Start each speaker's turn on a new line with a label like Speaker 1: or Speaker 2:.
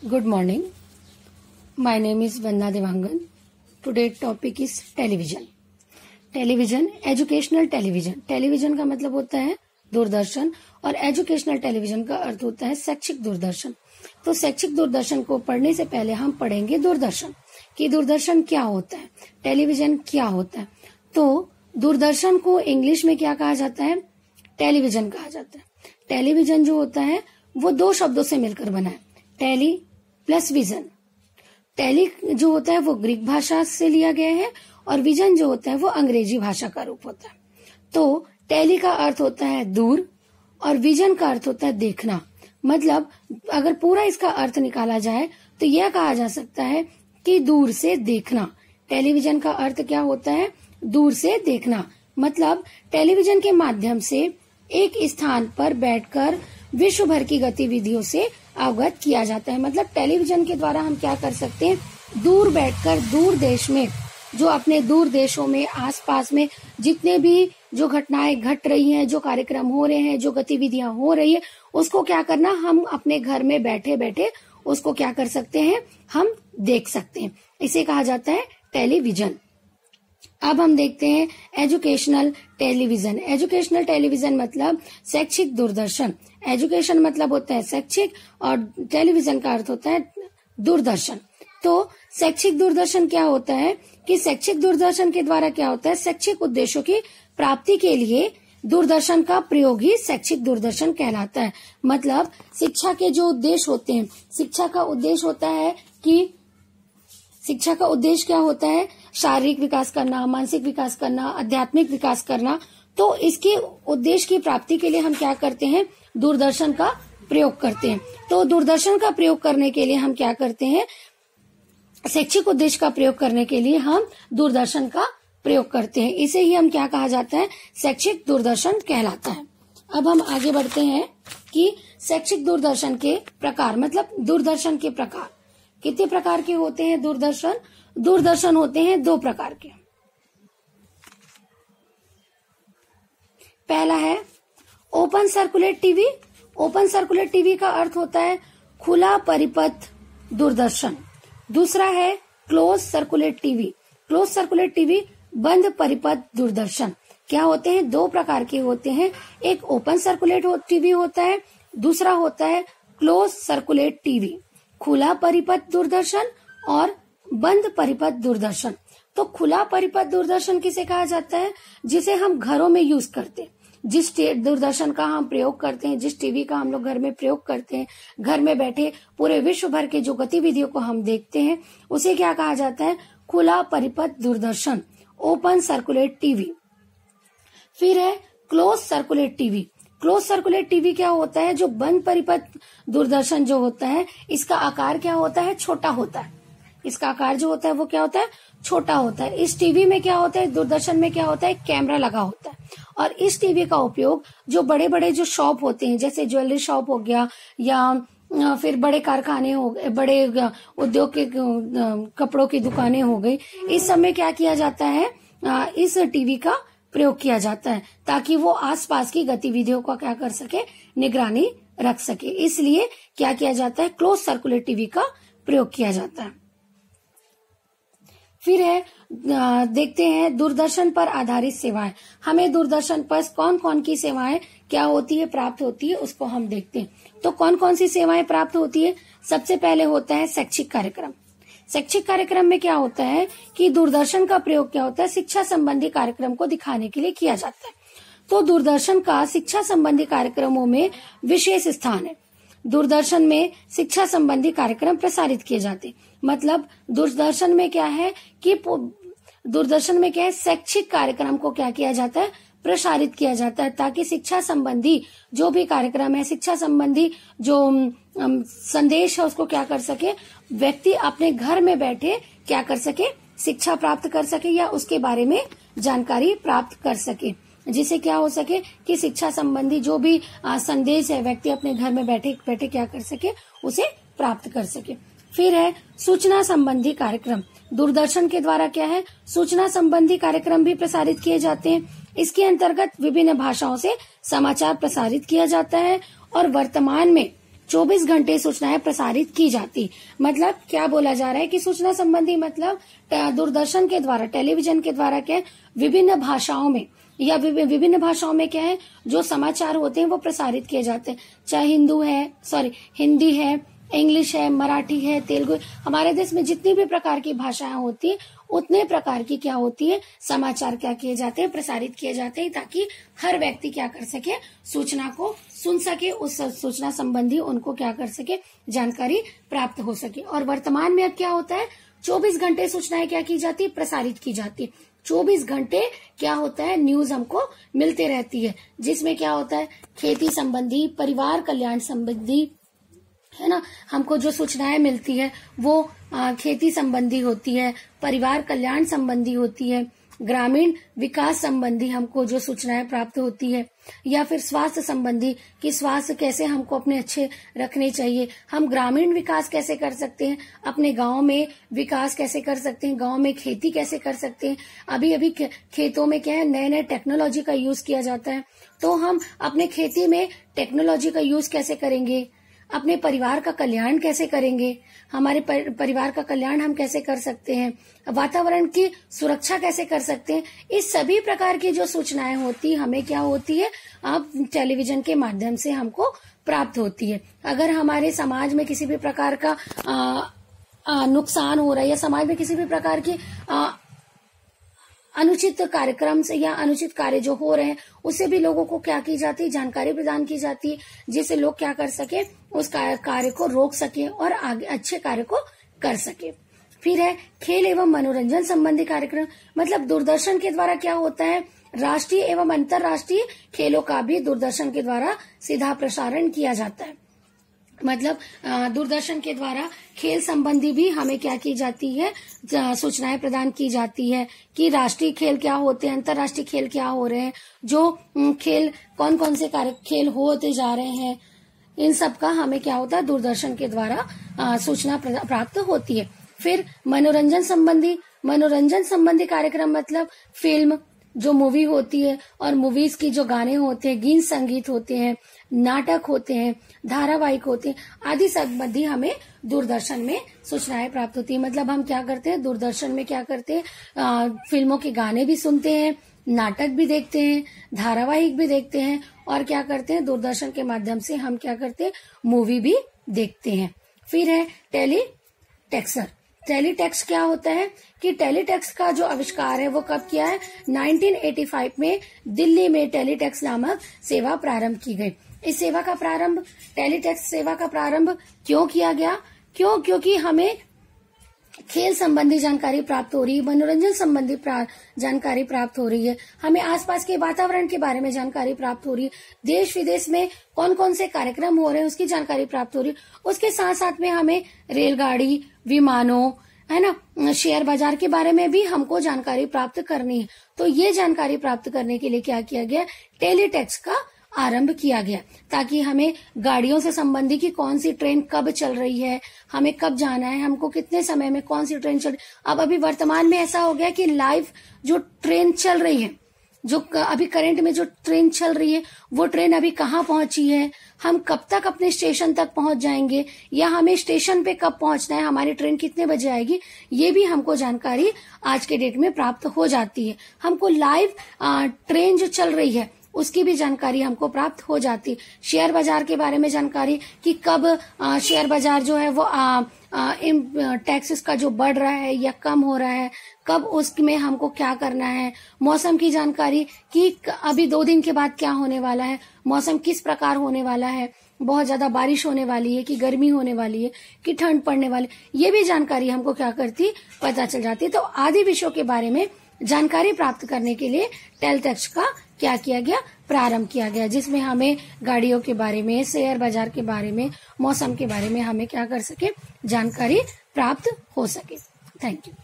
Speaker 1: Good morning. My name is Vandana Devangan. Today's topic is television. Television, educational television. Television का मतलब होता है दूरदर्शन और एजुकेशनल टेलीविजन का अर्थ होता है शैक्षिक दूरदर्शन. तो शैक्षिक दूरदर्शन को पढ़ने से पहले हम पढ़ेंगे दूरदर्शन कि दूरदर्शन क्या होता है, टेलीविजन क्या होता है. तो दूरदर्शन को इंग्लिश में क्या कहा जाता है? टेलीविजन कहा जाता है. टेलीविजन जो होता है वो दो शब्दों से मिलकर बना है, टेली प्लस विजन. टेली जो होता है वो ग्रीक भाषा से लिया गया है और विजन जो होता है वो अंग्रेजी भाषा का रूप होता है. तो टेली का अर्थ होता है दूर और विजन का अर्थ होता है देखना. मतलब अगर पूरा इसका अर्थ निकाला जाए तो यह कहा जा सकता है कि दूर से देखना. टेलीविजन का अर्थ क्या होता है? दूर से देखना. मतलब टेलीविजन के माध्यम से एक स्थान पर बैठकर विश्व भर की गतिविधियों से अवगत किया जाता है. मतलब टेलीविजन के द्वारा हम क्या कर सकते हैं? दूर बैठकर दूर देश में, जो अपने दूर देशों में आसपास में जितने भी जो घटनाएं घट रही हैं, जो कार्यक्रम हो रहे हैं, जो गतिविधियां हो रही है, उसको क्या करना, हम अपने घर में बैठे बैठे उसको क्या कर सकते हैं? हम देख सकते हैं. इसे कहा जाता है टेलीविजन. अब हम देखते हैं एजुकेशनल टेलीविजन. एजुकेशनल टेलीविजन मतलब शैक्षिक दूरदर्शन. एजुकेशन मतलब होता है शैक्षिक और टेलीविजन का अर्थ होता है दूरदर्शन. तो शैक्षिक दूरदर्शन क्या होता है कि शैक्षिक दूरदर्शन के द्वारा क्या होता है? शैक्षिक उद्देश्यों की प्राप्ति के लिए दूरदर्शन का प्रयोग ही शैक्षिक दूरदर्शन कहलाता है. मतलब शिक्षा के जो उद्देश्य होते हैं, शिक्षा का उद्देश्य होता है कि शिक्षा का उद्देश्य क्या होता है? शारीरिक विकास करना, मानसिक विकास करना, आध्यात्मिक विकास करना. तो इसके उद्देश्य की प्राप्ति के लिए हम क्या करते हैं? दूरदर्शन का प्रयोग करते हैं. तो दूरदर्शन का प्रयोग करने के लिए हम क्या करते हैं? शैक्षिक उद्देश्य का प्रयोग करने के लिए हम दूरदर्शन का प्रयोग करते हैं. इसे ही हम क्या कहा जाता है? शैक्षिक दूरदर्शन कहलाता है. अब हम आगे बढ़ते हैं कि शैक्षिक दूरदर्शन के प्रकार, मतलब दूरदर्शन के प्रकार कितने प्रकार के होते हैं? दूरदर्शन होते हैं दो प्रकार के. पहला है open circulate TV. Open circulate TV का अर्थ होता है खुला परिपथ दूरदर्शन. दूसरा है close circulate TV. Close circulate TV बंद परिपथ दूरदर्शन. क्या होते हैं? दो प्रकार के होते हैं. एक ओपन सर्कुलेट टीवी होता है, दूसरा होता है क्लोज सर्कुलेट टीवी. खुला परिपथ दूरदर्शन और बंद परिपथ दूरदर्शन. तो खुला परिपथ दूरदर्शन किसे कहा जाता है? जिसे हम घरों में यूज करते हैं. जिस दूरदर्शन का हम प्रयोग करते हैं, जिस टीवी का हम लोग घर में प्रयोग करते हैं, घर में बैठे पूरे विश्व भर के जो गतिविधियों को हम देखते हैं, उसे क्या कहा जाता है? खुला परिपथ दूरदर्शन, ओपन सर्कुलेट टीवी. फिर है close circulate TV. Close circulate TV क्या होता है? जो बंद परिपथ दूरदर्शन जो होता है, इसका आकार क्या होता है? छोटा होता है. इसका आकार जो होता है वो क्या होता है? छोटा होता है. इस टीवी में क्या होता है? दूरदर्शन में क्या होता है? कैमरा लगा होता है. और इस टीवी का उपयोग जो बड़े बड़े जो शॉप होते हैं, जैसे ज्वेलरी शॉप हो गया या फिर बड़े कारखाने हो गए, बड़े उद्योग के कपड़ों की दुकानें हो गई, इस समय क्या किया जाता है? इस टीवी का प्रयोग किया जाता है ताकि वो आसपास की गतिविधियों का क्या कर सके? निगरानी रख सके. इसलिए क्या किया जाता है? क्लोज सर्कुलेट टीवी का प्रयोग किया जाता है. फिर है देखते हैं दूरदर्शन पर आधारित सेवाएं. हमें दूरदर्शन पर कौन कौन की सेवाएं क्या होती है, प्राप्त होती है, उसको हम देखते हैं. तो कौन कौन सी सेवाएं प्राप्त होती है? सबसे पहले होता है शैक्षिक कार्यक्रम. शैक्षिक कार्यक्रम में क्या होता है कि दूरदर्शन का प्रयोग क्या होता है? शिक्षा संबंधी कार्यक्रम को दिखाने के लिए किया जाता है. तो दूरदर्शन का शिक्षा संबंधी कार्यक्रमों में विशेष स्थान है. दूरदर्शन में शिक्षा संबंधी कार्यक्रम प्रसारित किए जाते हैं. मतलब दूरदर्शन में क्या है कि शैक्षिक कार्यक्रम को क्या किया जाता है? प्रसारित किया जाता है ताकि शिक्षा संबंधी जो भी कार्यक्रम है, शिक्षा संबंधी जो संदेश है, उसको क्या कर सके? व्यक्ति अपने घर में बैठे क्या कर सके? शिक्षा प्राप्त कर सके या उसके बारे में जानकारी प्राप्त कर सके, जिससे क्या हो सके कि शिक्षा संबंधी जो भी संदेश है, व्यक्ति अपने घर में बैठे बैठे क्या कर सके? उसे प्राप्त कर सके. फिर है सूचना संबंधी कार्यक्रम. दूरदर्शन के द्वारा क्या है? सूचना संबंधी कार्यक्रम भी प्रसारित किए जाते हैं. इसके अंतर्गत विभिन्न भाषाओं से समाचार प्रसारित किया जाता है और वर्तमान में 24 घंटे सूचनाएं प्रसारित की जाती। मतलब क्या बोला जा रहा है कि सूचना संबंधी मतलब दूरदर्शन के द्वारा, टेलीविजन के द्वारा क्या विभिन्न भाषाओं में या विभिन्न भाषाओं में क्या है जो समाचार होते हैं वो प्रसारित किए जाते हैं। चाहे हिंदी है, इंग्लिश है, मराठी है, तेलुगु, हमारे देश में जितनी भी प्रकार की भाषाएं होती है उतने प्रकार की क्या होती है समाचार क्या किए जाते हैं, प्रसारित किए जाते हैं, ताकि हर व्यक्ति क्या कर सके, सूचना को सुन सके, उस सूचना संबंधी उनको क्या कर सके, जानकारी प्राप्त हो सके। और वर्तमान में अब क्या होता है, 24 घंटे सूचनाएं क्या की जाती है, प्रसारित की जाती है। 24 घंटे क्या होता है, न्यूज हमको मिलते रहती है, जिसमें क्या होता है खेती संबंधी, परिवार कल्याण संबंधी, है ना, हमको जो सूचनाएं मिलती है वो खेती संबंधी होती है, परिवार कल्याण संबंधी होती है, ग्रामीण विकास संबंधी हमको जो सूचनाएं प्राप्त होती है, या फिर स्वास्थ्य संबंधी कि स्वास्थ्य कैसे हमको अपने अच्छे रखने चाहिए, हम ग्रामीण विकास कैसे कर सकते हैं, अपने गांव में विकास कैसे कर सकते हैं, गांव में खेती कैसे कर सकते हैं। अभी अभी खेतों में क्या है, नए नए टेक्नोलॉजी का यूज किया जाता है, तो हम अपने खेती में टेक्नोलॉजी का यूज कैसे करेंगे, अपने परिवार का कल्याण कैसे करेंगे, हमारे परिवार का कल्याण हम कैसे कर सकते हैं, वातावरण की सुरक्षा कैसे कर सकते हैं। इस सभी प्रकार की जो सूचनाएं होती हमें क्या होती है, अब टेलीविजन के माध्यम से हमको प्राप्त होती है। अगर हमारे समाज में किसी भी प्रकार का नुकसान हो रहा है या समाज में किसी भी प्रकार की अनुचित कार्यक्रम से या अनुचित कार्य जो हो रहे हैं उससे भी लोगों को क्या की जाती है, जानकारी प्रदान की जाती है, जिससे लोग क्या कर सके, उस कार्य को रोक सके और आगे अच्छे कार्य को कर सके। फिर है खेल एवं मनोरंजन संबंधी कार्यक्रम, मतलब दूरदर्शन के द्वारा क्या होता है, राष्ट्रीय एवं अंतर्राष्ट्रीय खेलों का भी दूरदर्शन के द्वारा सीधा प्रसारण किया जाता है। मतलब दूरदर्शन के द्वारा खेल संबंधी भी हमें क्या की जाती है, सूचनाएं प्रदान की जाती है कि राष्ट्रीय खेल क्या होते हैं, अंतर्राष्ट्रीय खेल क्या हो रहे हैं, जो खेल कौन कौन से खेल होते जा रहे हैं, इन सब का हमें क्या होता है, दूरदर्शन के द्वारा सूचना प्राप्त होती है। फिर मनोरंजन संबंधी कार्यक्रम मतलब फिल्म जो मूवी होती है और मूवीज की जो गाने होते हैं, गीत संगीत होते हैं, नाटक होते हैं, धारावाहिक होते हैं, आदि संबंधी हमें दूरदर्शन में सूचनाएं प्राप्त होती है। मतलब हम क्या करते हैं, दूरदर्शन में क्या करते हैं, फिल्मों के गाने भी सुनते हैं, नाटक भी देखते हैं, धारावाहिक भी देखते हैं, और क्या करते हैं, दूरदर्शन के माध्यम से हम क्या करते हैं, मूवी भी देखते हैं। फिर है टेलीटेक्सर। टेलीटेक्स्ट क्या होता है कि टेलीटेक्स्ट का जो आविष्कार है वो कब किया है, 1985 में दिल्ली में टेलीटेक्स्ट नामक सेवा प्रारंभ की गई। इस सेवा का प्रारंभ, टेलीटेक्स्ट सेवा का प्रारंभ क्यों किया गया, क्योंकि हमें खेल संबंधी जानकारी प्राप्त हो रही है, मनोरंजन संबंधी जानकारी प्राप्त हो रही है, हमें आसपास के वातावरण के बारे में जानकारी प्राप्त हो रही है, देश विदेश में कौन कौन से कार्यक्रम हो रहे हैं उसकी जानकारी प्राप्त हो रही है। उसके साथ साथ में हमें रेलगाड़ी, विमानों, है ना, शेयर बाजार के बारे में भी हमको जानकारी प्राप्त करनी है। तो ये जानकारी प्राप्त करने के लिए क्या किया गया, टेलीटेक्स्ट का आरंभ किया गया, ताकि हमें गाड़ियों से संबंधी की कौन सी ट्रेन कब चल रही है, हमें कब जाना है, हमको कितने समय में कौन सी ट्रेन चल रही। अब अभी वर्तमान में ऐसा हो गया कि लाइव जो ट्रेन चल रही है, जो अभी करंट में जो ट्रेन चल रही है वो ट्रेन अभी कहाँ पहुंची है, हम कब तक अपने स्टेशन तक पहुंच जाएंगे, या हमें स्टेशन पे कब पहुंचना है, हमारी ट्रेन कितने बजे आएगी, ये भी हमको जानकारी आज के डेट में प्राप्त हो जाती है। हमको लाइव ट्रेन जो चल रही है उसकी भी जानकारी हमको प्राप्त हो जाती है। शेयर बाजार के बारे में जानकारी कि कब शेयर बाजार जो है वो टैक्सेस का जो बढ़ रहा है या कम हो रहा है, कब उसमें हमको क्या करना है, मौसम की जानकारी कि अभी 2 दिन के बाद क्या होने वाला है, मौसम किस प्रकार होने वाला है, बहुत ज्यादा बारिश होने वाली है कि गर्मी होने वाली है कि ठंड पड़ने वाली, ये भी जानकारी हमको क्या करती, पता चल जाती है। तो आदि विषयों के बारे में जानकारी प्राप्त करने के लिए टेलीटेक्स्ट का क्या किया गया, प्रारंभ किया गया, जिसमें हमें गाड़ियों के बारे में, शेयर बाजार के बारे में, मौसम के बारे में हमें क्या कर सके, जानकारी प्राप्त हो सके। Thank you.